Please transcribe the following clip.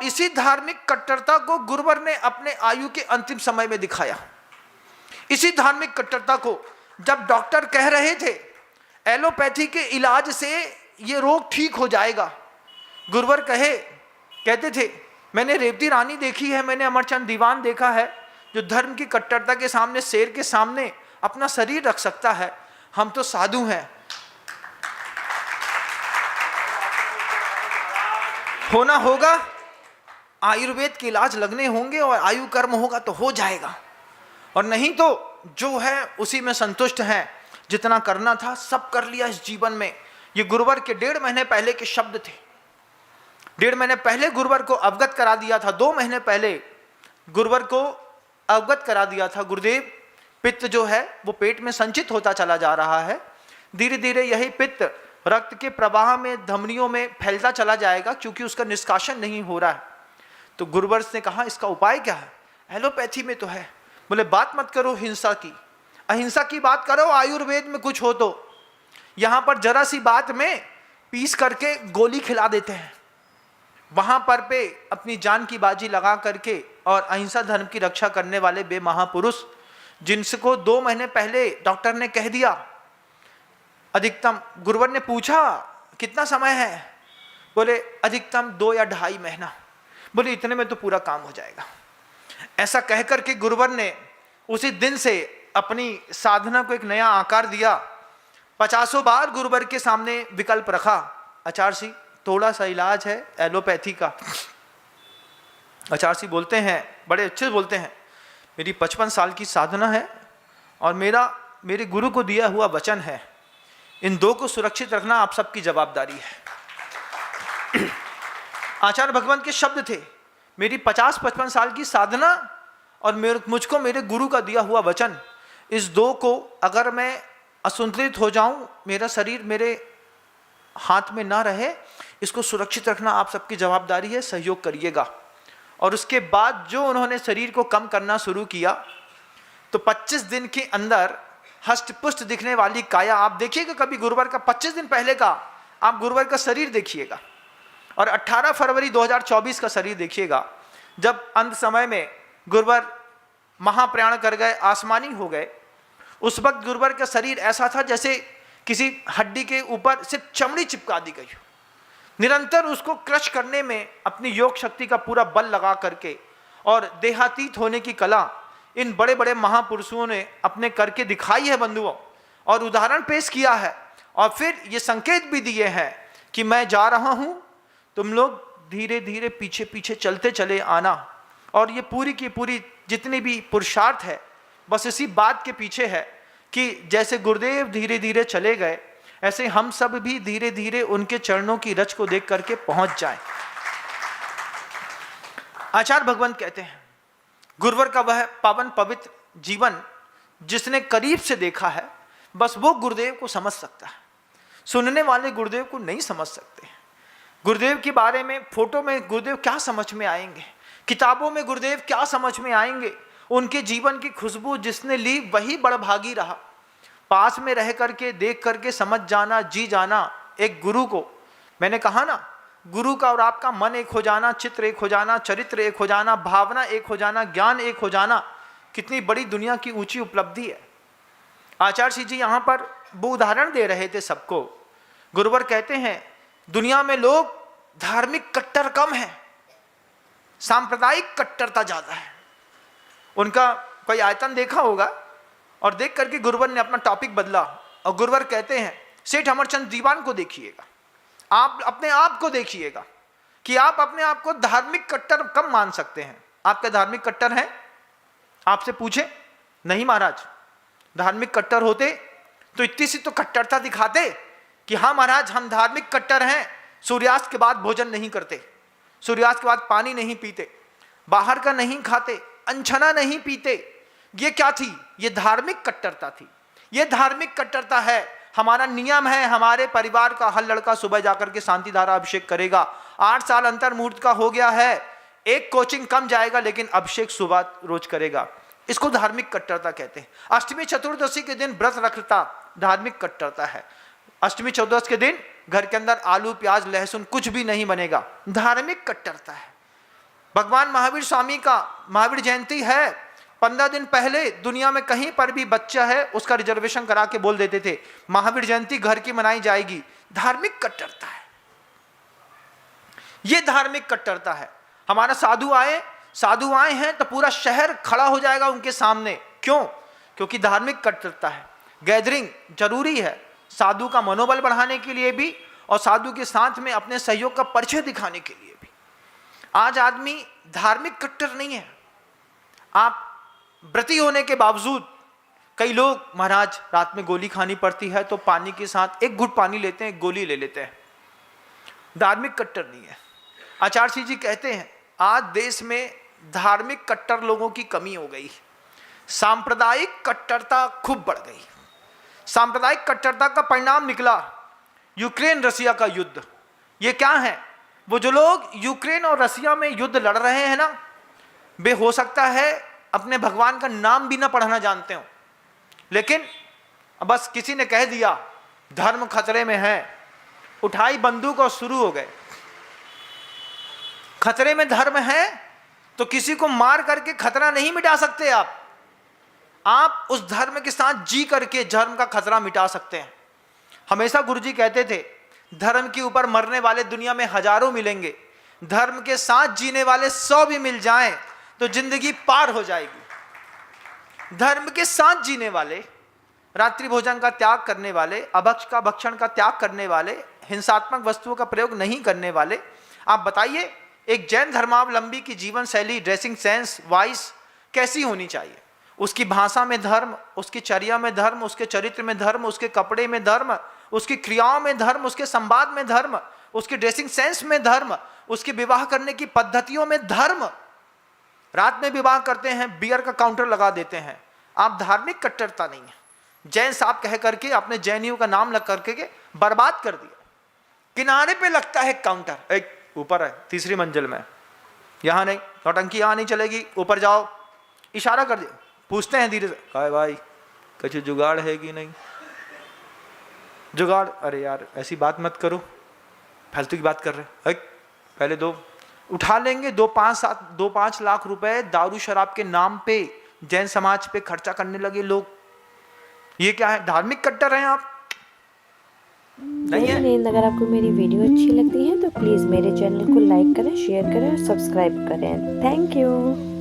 और इसी धार्मिक कट्टरता को गुरुवर ने अपने आयु के अंतिम समय में दिखाया। इसी धार्मिक कट्टरता को जब डॉक्टर कह रहे थे एलोपैथी के इलाज से ये रोग ठीक हो जाएगा, गुरुवर कहते थे मैंने रेवती रानी देखी है, मैंने अमरचंद दीवान देखा है, जो धर्म की कट्टरता के सामने, शेर के सामने अपना शरीर रख सकता है। हम तो साधु हैं, होना होगा, आयुर्वेद के इलाज लगने होंगे और आयु कर्म होगा तो हो जाएगा, और नहीं तो जो है उसी में संतुष्ट हैं। जितना करना था सब कर लिया इस जीवन में। ये गुरुवर के 1.5 महीने पहले के शब्द थे। 1.5 महीने पहले गुरुवर को अवगत करा दिया था, 2 महीने पहले गुरुवर को अवगत करा दिया था, गुरुदेव पित्त जो है वो पेट में संचित होता चला जा रहा है, धीरे धीरे यही पित्त रक्त के प्रवाह में, धमनियों में फैलता चला जाएगा क्योंकि उसका निष्कासन नहीं हो रहा है। तो गुरुवर ने कहा इसका उपाय क्या है? एलोपैथी में तो है। बोले बात मत करो हिंसा की, अहिंसा की बात करो, आयुर्वेद में कुछ हो तो। यहां पर जरा सी बात में पीस करके गोली खिला देते हैं, वहां पर पे अपनी जान की बाजी लगा करके, और अहिंसा धर्म की रक्षा करने वाले बे महापुरुष जिनको 2 महीने पहले डॉक्टर ने कह दिया अधिकतम, गुरुवर ने पूछा कितना समय है? बोले अधिकतम 2 या 2.5 महीना। बोले इतने में तो पूरा काम हो जाएगा। ऐसा कहकर के गुरुवर ने उसी दिन से अपनी साधना को एक नया आकार दिया। 50 बार गुरुवर के सामने विकल्प रखा, आचार्य जी थोड़ा सा इलाज है एलोपैथी का। आचार्य जी बोलते हैं, बड़े अच्छे बोलते हैं, मेरी 55 साल की साधना है और मेरे गुरु को दिया हुआ वचन है, इन 2 को सुरक्षित रखना आप सबकी जवाबदारी है। आचार्य भगवंत के शब्द थे, मेरी 50-55 साल की साधना और मुझको मेरे गुरु का दिया हुआ वचन, इस 2 को अगर मैं असंतुलित हो जाऊं, मेरा शरीर मेरे हाथ में ना रहे, इसको सुरक्षित रखना आप सबकी जवाबदारी है, सहयोग करिएगा। और उसके बाद जो उन्होंने शरीर को कम करना शुरू किया तो 25 दिन के अंदर हष्ट पुष्ट दिखने वाली काया, आप देखिएगा कभी गुरुवर का 25 दिन पहले का आप गुरुवर का शरीर देखिएगा, और 18 फरवरी 2024 का शरीर देखिएगा, जब अंत समय में गुरुवर महाप्रयाण कर गए, आसमानी हो गए। उस वक्त गुरुवर का शरीर ऐसा था जैसे किसी हड्डी के ऊपर सिर्फ चमड़ी चिपका दी गई हो। निरंतर उसको क्रश करने में अपनी योग शक्ति का पूरा बल लगा करके और देहातीत होने की कला इन बड़े बड़े महापुरुषों ने अपने करके दिखाई है बंधुओं, और उदाहरण पेश किया है, और फिर ये संकेत भी दिए हैं कि मैं जा रहा हूं, तुम लोग धीरे धीरे पीछे पीछे चलते चले आना। और ये पूरी की पूरी जितनी भी पुरुषार्थ है बस इसी बात के पीछे है कि जैसे गुरुदेव धीरे धीरे चले गए, ऐसे हम सब भी धीरे धीरे उनके चरणों की रच को देख करके पहुंच जाएं। आचार्य भगवंत कहते हैं गुरुवर का वह पावन पवित्र जीवन जिसने करीब से देखा है, बस वो गुरुदेव को समझ सकता है, सुनने वाले गुरुदेव को नहीं समझ सकते। गुरुदेव के बारे में फोटो में गुरुदेव क्या समझ में आएंगे, किताबों में गुरुदेव क्या समझ में आएंगे, उनके जीवन की खुशबू जिसने ली वही बड़भागी रहा। पास में रह करके देख करके समझ जाना, जी जाना एक गुरु को, मैंने कहा ना, गुरु का और आपका मन एक हो जाना, चित्र एक हो जाना, चरित्र एक हो जाना, भावना एक हो जाना, ज्ञान एक हो जाना, कितनी बड़ी दुनिया की ऊंची उपलब्धि है। आचार्य जी यहाँ पर वो उदाहरण दे रहे थे सबको। गुरुवर कहते हैं दुनिया में लोग धार्मिक कट्टर कम है, सांप्रदायिक कट्टरता ज्यादा है। उनका कोई आयतन देखा होगा और देख करके गुरुवर ने अपना टॉपिक बदला, और गुरुवर कहते हैं सेठ अमरचंद दीवान को देखिएगा, आप अपने आप को देखिएगा कि आप अपने आप को धार्मिक कट्टर कम मान सकते हैं। आपके धार्मिक कट्टर हैं? आपसे पूछे, नहीं महाराज। धार्मिक कट्टर होते तो इतनी सी तो कट्टरता दिखाते कि हाँ महाराज हम धार्मिक कट्टर हैं, सूर्यास्त के बाद भोजन नहीं करते, सूर्यास्त के बाद पानी नहीं पीते, बाहर का नहीं खाते, अनछना नहीं पीते। ये क्या थी? ये धार्मिक कट्टरता थी। ये धार्मिक कट्टरता है। हमारा नियम है, हमारे परिवार का हर लड़का सुबह जाकर के शांति धारा अभिषेक करेगा। 8 साल अंतर मुहूर्त का हो गया है, एक कोचिंग कम जाएगा लेकिन अभिषेक सुबह रोज करेगा। इसको धार्मिक कट्टरता कहते हैं। अष्टमी चतुर्दशी के दिन व्रत रखता धार्मिक कट्टरता है। अष्टमी चतुर्दशी के दिन घर के अंदर आलू प्याज लहसुन कुछ भी नहीं बनेगा, धार्मिक कट्टरता है। भगवान महावीर स्वामी का महावीर जयंती है, 15 दिन पहले दुनिया में कहीं पर भी बच्चा है उसका रिजर्वेशन करा के बोल देते थे महावीर जयंती घर की मनाई जाएगी। धार्मिक कट्टरता है, यह धार्मिक कट्टरता है। हमारा साधु आए हैं तो पूरा शहर खड़ा हो जाएगा उनके सामने। क्यों? क्योंकि धार्मिक कट्टरता है। गैदरिंग जरूरी है साधु का मनोबल बढ़ाने के लिए भी और साधु के साथ में अपने सहयोग का परिचय दिखाने के लिए भी। आज आदमी धार्मिक कट्टर नहीं है। आप व्रती होने के बावजूद, कई लोग महाराज रात में गोली खानी पड़ती है तो पानी के साथ एक घुट पानी लेते हैं, एक गोली ले लेते हैं। धार्मिक कट्टर नहीं है। आचार्य सिंह जी कहते हैं आज देश में धार्मिक कट्टर लोगों की कमी हो गई, सांप्रदायिक कट्टरता खूब बढ़ गई। सांप्रदायिक कट्टरता का परिणाम निकला यूक्रेन रसिया का युद्ध। ये क्या है? वो जो लोग यूक्रेन और रसिया में युद्ध लड़ रहे हैं ना, वे हो सकता है अपने भगवान का नाम भी ना पढ़ना जानते हो, लेकिन बस किसी ने कह दिया धर्म खतरे में है, उठाई बंदूक और शुरू हो गए। खतरे में धर्म है तो किसी को मार करके खतरा नहीं मिटा सकते आप उस धर्म के साथ जी करके धर्म का खतरा मिटा सकते हैं। हमेशा गुरुजी कहते थे धर्म के ऊपर मरने वाले दुनिया में हजारों मिलेंगे, धर्म के साथ जीने वाले 100 भी मिल जाएं तो जिंदगी पार हो जाएगी। धर्म के साथ जीने वाले, रात्रि भोजन का त्याग करने वाले, अभक्ष का भक्षण का त्याग करने वाले, हिंसात्मक वस्तुओं का प्रयोग नहीं करने वाले। आप बताइए एक जैन धर्मावलंबी की जीवन शैली, ड्रेसिंग सेंस, वॉइस कैसी होनी चाहिए? उसकी भाषा में धर्म, उसकी चर्या में धर्म, उसके चरित्र में धर्म, उसके कपड़े में धर्म, उसकी क्रियाओं में धर्म, उसके संवाद में धर्म, उसकी ड्रेसिंग सेंस में धर्म, उसके विवाह करने की पद्धतियों में धर्म। रात में विवाह करते हैं, बियर का काउंटर लगा देते हैं। आप धार्मिक कट्टरता नहीं है। जैन साहब कह करके अपने जैनियों का नाम लग करके बर्बाद कर दिया। किनारे पे लगता है काउंटर, एक ऊपर है 3री मंजिल में, यहां नहीं, नौटंकी यहां नहीं चलेगी, ऊपर जाओ, इशारा कर दिया। पूछते हैं धीरे से, काय भाई कुछ जुगाड़ है कि नहीं? जुगाड़? अरे यार ऐसी बात मत करो, फालतू की बात कर रहे हैं। पहले दो उठा लेंगे 2-5 लाख रुपए दारू शराब के नाम पे जैन समाज पे खर्चा करने लगे लोग। ये क्या है? धार्मिक कट्टर हैं आप? नहीं है। अगर आपको मेरी वीडियो अच्छी लगती है तो प्लीज़ मेरे चैनल को लाइक करें, शेयर करें और सब्सक्राइब करें। Thank you.